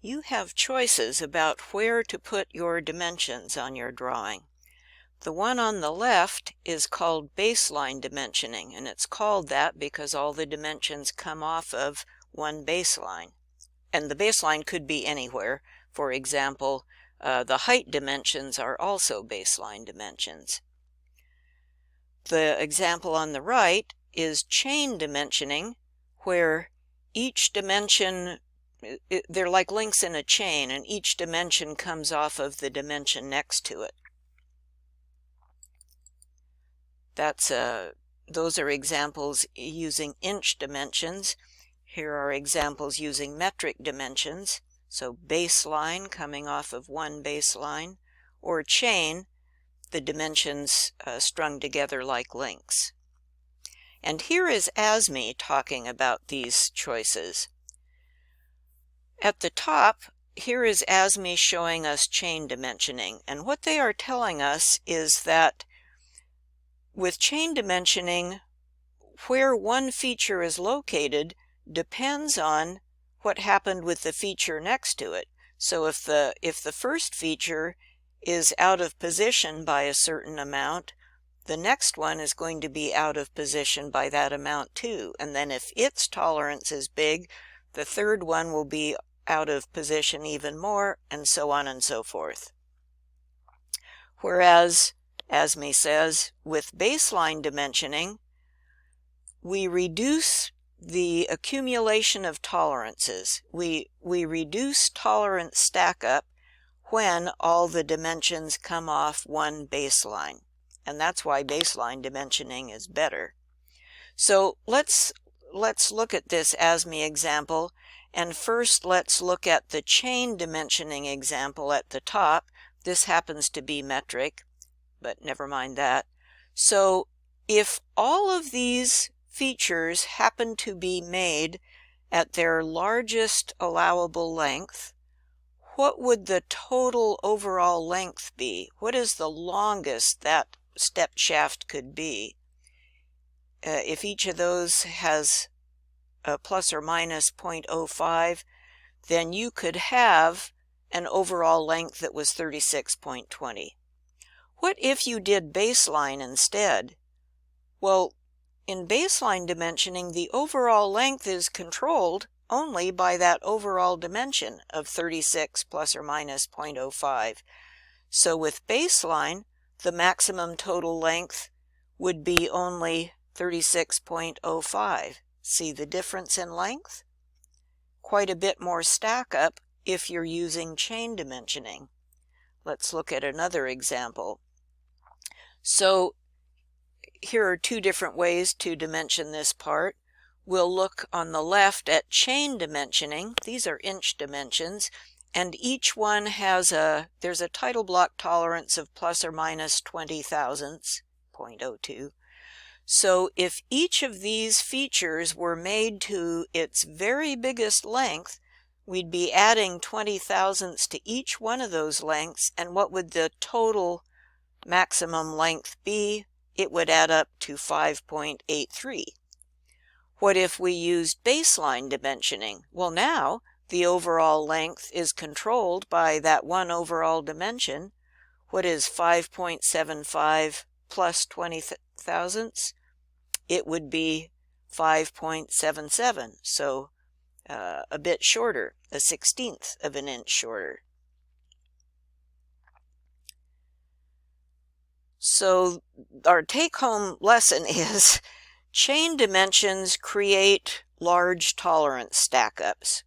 You have choices about where to put your dimensions on your drawing. The one on the left is called baseline dimensioning, and it's called that because all the dimensions come off of one baseline. And the baseline could be anywhere. For example, the height dimensions are also baseline dimensions. The example on the right is chain dimensioning, where each dimension, they're like links in a chain, and each dimension comes off of the dimension next to it. Those are examples using inch dimensions. Here are examples using metric dimensions. So baseline coming off of one baseline, or chain, the dimensions strung together like links. And here is ASME talking about these choices. At the top, here is ASME showing us chain dimensioning. And what they are telling us is that with chain dimensioning, where one feature is located depends on what happened with the feature next to it. So if the first feature is out of position by a certain amount, the next one is going to be out of position by that amount too. And then if its tolerance is big, the third one will be out of position even more, and so on and so forth. Whereas, ASME says, with baseline dimensioning, we reduce the accumulation of tolerances. We reduce tolerance stack up when all the dimensions come off one baseline. And that's why baseline dimensioning is better. So let's look at this ASME example, and first let's look at the chain dimensioning example at the top. This happens to be metric, but never mind that. So if all of these features happen to be made at their largest allowable length, what would the total overall length be? What is the longest that step shaft could be? If each of those has a plus or minus 0.05, then you could have an overall length that was 36.20. What if you did baseline instead? Well, in baseline dimensioning, the overall length is controlled only by that overall dimension of 36 plus or minus 0.05. So with baseline, the maximum total length would be only 36.05. See the difference in length? Quite a bit more stack up if you're using chain dimensioning. Let's look at another example. So here are two different ways to dimension this part. We'll look on the left at chain dimensioning. These are inch dimensions, and each one has there's a title block tolerance of plus or minus 20 thousandths, 0.02. So if each of these features were made to its very biggest length, we'd be adding 20 thousandths to each one of those lengths, and what would the total maximum length be? It would add up to 5.83. What if we used baseline dimensioning? Well, now the overall length is controlled by that one overall dimension. What is 5.75 plus 20 thousandths? It would be 5.77, so a bit shorter, a 1/16 of an inch shorter. So our take-home lesson is chain dimensions create large tolerance stack-ups,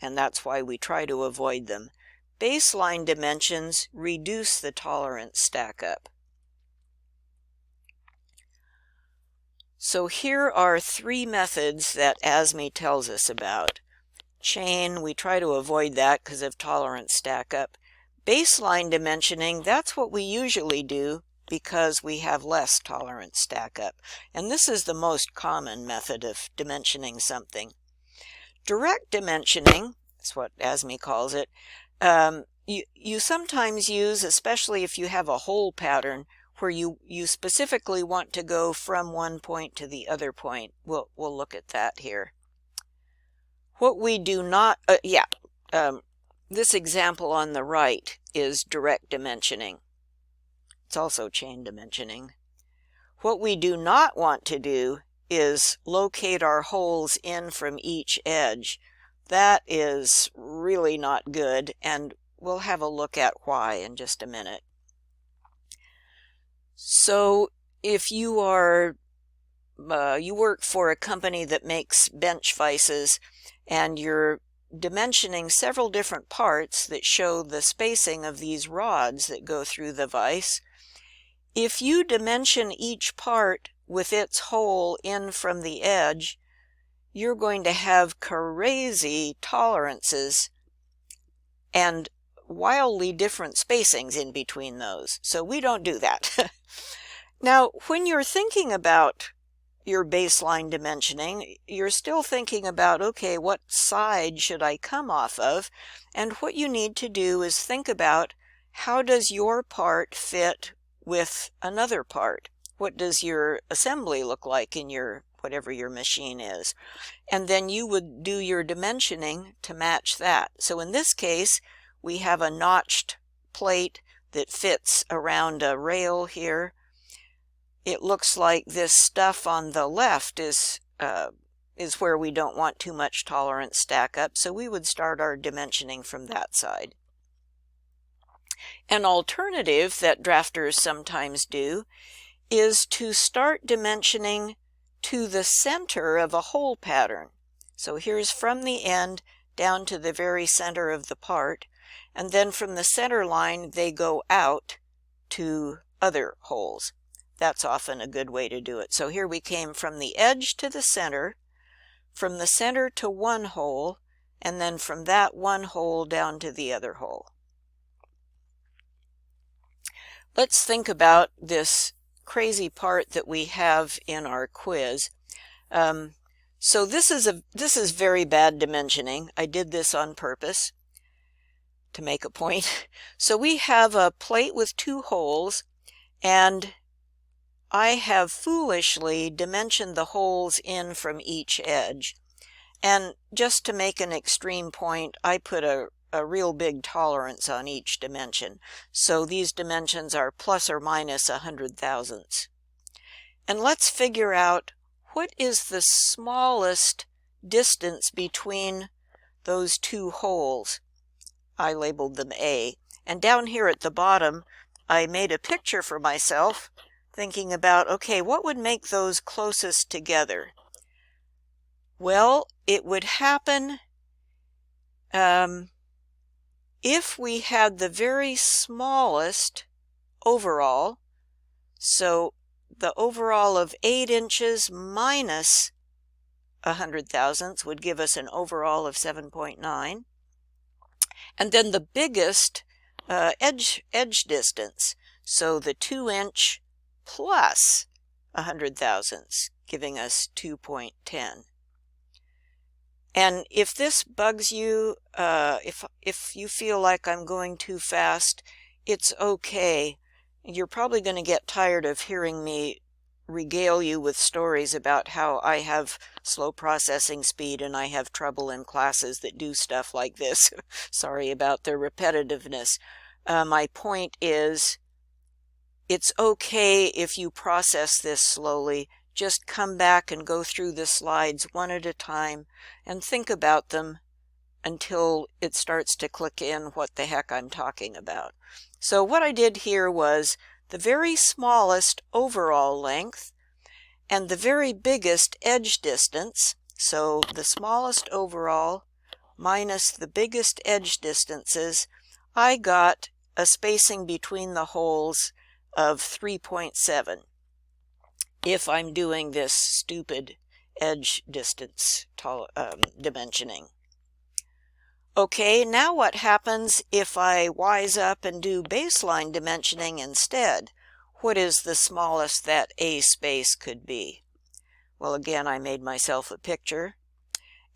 and that's why we try to avoid them. Baseline dimensions reduce the tolerance stack-up. So here are three methods that ASME tells us about. Chain, we try to avoid that because of tolerance stack-up. Baseline dimensioning, that's what we usually do because we have less tolerance stack-up. And this is the most common method of dimensioning something. Direct dimensioning, that's what ASME calls it, you sometimes use, especially if you have a hole pattern, where you specifically want to go from one point to the other point. We'll look at that here. What we do not, This example on the right is direct dimensioning. It's also chain dimensioning. What we do not want to do is locate our holes in from each edge. That is really not good, and we'll have a look at why in just a minute. So if you are you work for a company that makes bench vices and you're dimensioning several different parts that show the spacing of these rods that go through the vise, if you dimension each part with its hole in from the edge, you're going to have crazy tolerances and wildly different spacings in between those. So we don't do that. Now, when you're thinking about your baseline dimensioning, you're still thinking about, okay, what side should I come off of? And what you need to do is think about, how does your part fit with another part? What does your assembly look like in your whatever your machine is? And then you would do your dimensioning to match that. So in this case, we have a notched plate that fits around a rail here. It looks like this stuff on the left is where we don't want too much tolerance stack up, so we would start our dimensioning from that side. An alternative that drafters sometimes do is to start dimensioning to the center of a hole pattern. So here's from the end down to the very center of the part, and then from the center line they go out to other holes. That's often a good way to do it. So here we came from the edge to the center, from the center to one hole, and then from that one hole down to the other hole. Let's think about this crazy part that we have in our quiz. So this is very bad dimensioning. I did this on purpose to make a point. So we have a plate with two holes, and I have foolishly dimensioned the holes in from each edge. And just to make an extreme point, I put a real big tolerance on each dimension. So these dimensions are plus or minus 100 thousandths. And let's figure out what is the smallest distance between those two holes. I labeled them A. And down here at the bottom, I made a picture for myself, thinking about, okay, what would make those closest together? Well, it would happen if we had the very smallest overall. So the overall of 8 inches minus 100 thousandths would give us an overall of 7.9. And then the biggest edge distance, so the 2-inch plus 100 thousandths, giving us 2.10. And if this bugs you, if you feel like I'm going too fast, it's okay. You're probably going to get tired of hearing me regale you with stories about how I have slow processing speed and I have trouble in classes that do stuff like this. Sorry about the repetitiveness. My point is, it's okay if you process this slowly. Just come back and go through the slides one at a time and think about them until it starts to click in what the heck I'm talking about. So what I did here was the very smallest overall length and the very biggest edge distance. So the smallest overall minus the biggest edge distances, I got a spacing between the holes of 3.7 if I'm doing this stupid edge distance dimensioning. Okay, now what happens if I wise up and do baseline dimensioning instead? What is the smallest that A space could be? Well, again, I made myself a picture.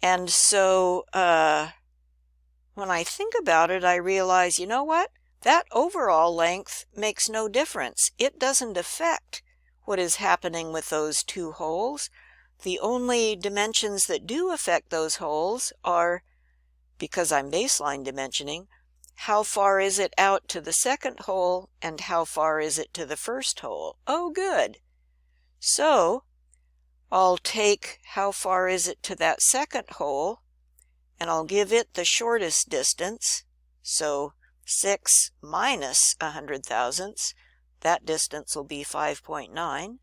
And so when I think about it, I realize, you know what? That overall length makes no difference. It doesn't affect what is happening with those two holes. The only dimensions that do affect those holes are because I'm baseline dimensioning, how far is it out to the second hole and how far is it to the first hole? Oh, good. So I'll take how far is it to that second hole, and I'll give it the shortest distance. So 6 minus 100 thousandths, that distance will be 5.9.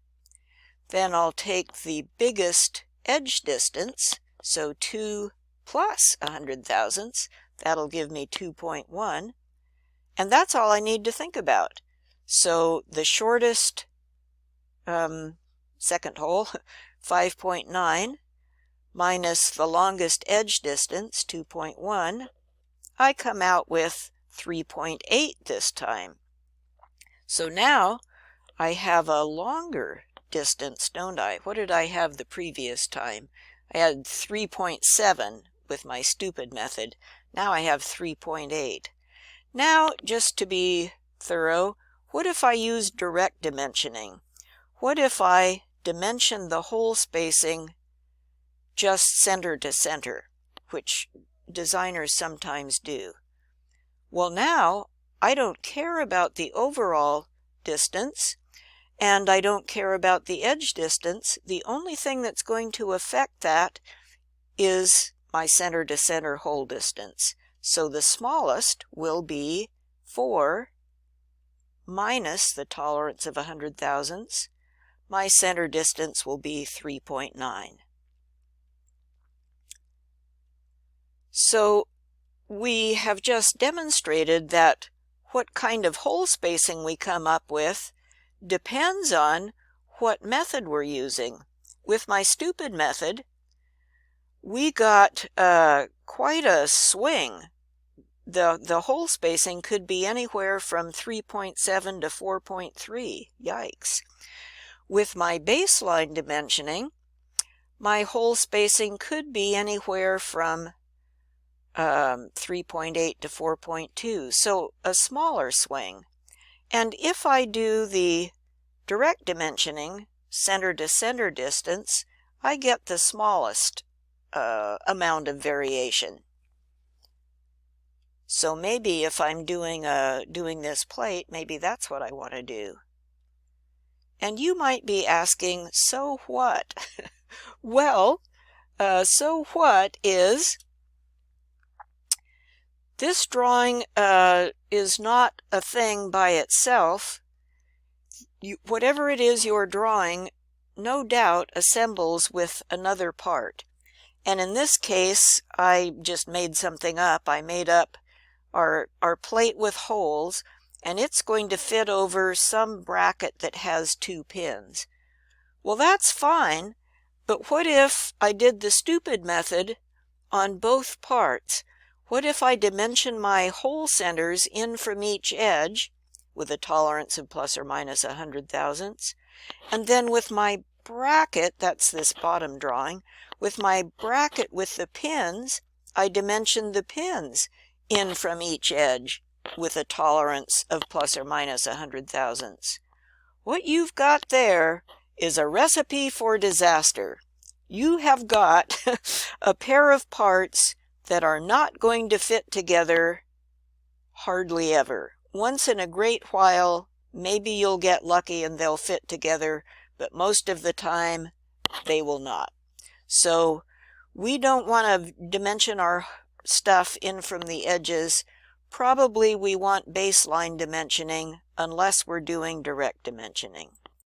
Then I'll take the biggest edge distance, so 2 plus 100 thousandths, that'll give me 2.1. And that's all I need to think about. So the shortest second hole, 5.9, minus the longest edge distance, 2.1, I come out with 3.8 this time. So now I have a longer distance, don't I? What did I have the previous time? I had 3.7 with my stupid method. Now I have 3.8. Now, just to be thorough, what if I use direct dimensioning? What if I dimension the hole spacing just center to center, which designers sometimes do? Well, now I don't care about the overall distance, and I don't care about the edge distance. The only thing that's going to affect that is my center to center hole distance. So the smallest will be 4 minus the tolerance of 100 thousandths. My center distance will be 3.9. So we have just demonstrated that what kind of hole spacing we come up with depends on what method we're using. With my stupid method, we got quite a swing. The hole spacing could be anywhere from 3.7 to 4.3. Yikes. With my baseline dimensioning, my hole spacing could be anywhere from 3.8 to 4.2, so a smaller swing. And if I do the direct dimensioning, center to center distance, I get the smallest amount of variation. So maybe if I'm doing this plate, maybe that's what I want to do. And you might be asking, so what? Well, so what is this drawing is not a thing by itself. Whatever it is you're drawing, no doubt assembles with another part. And in this case, I just made something up. I made up our plate with holes, and it's going to fit over some bracket that has 2 pins. Well, that's fine, but what if I did the stupid method on both parts? What if I dimension my hole centers in from each edge with a tolerance of plus or minus 100 thousandths, and then with my bracket, that's this bottom drawing, with my bracket with the pins, I dimension the pins in from each edge with a tolerance of plus or minus 100 thousandths. What you've got there is a recipe for disaster. You have got a pair of parts that are not going to fit together hardly ever. Once in a great while, maybe you'll get lucky and they'll fit together, but most of the time they will not. So we don't want to dimension our stuff in from the edges. Probably we want baseline dimensioning unless we're doing direct dimensioning.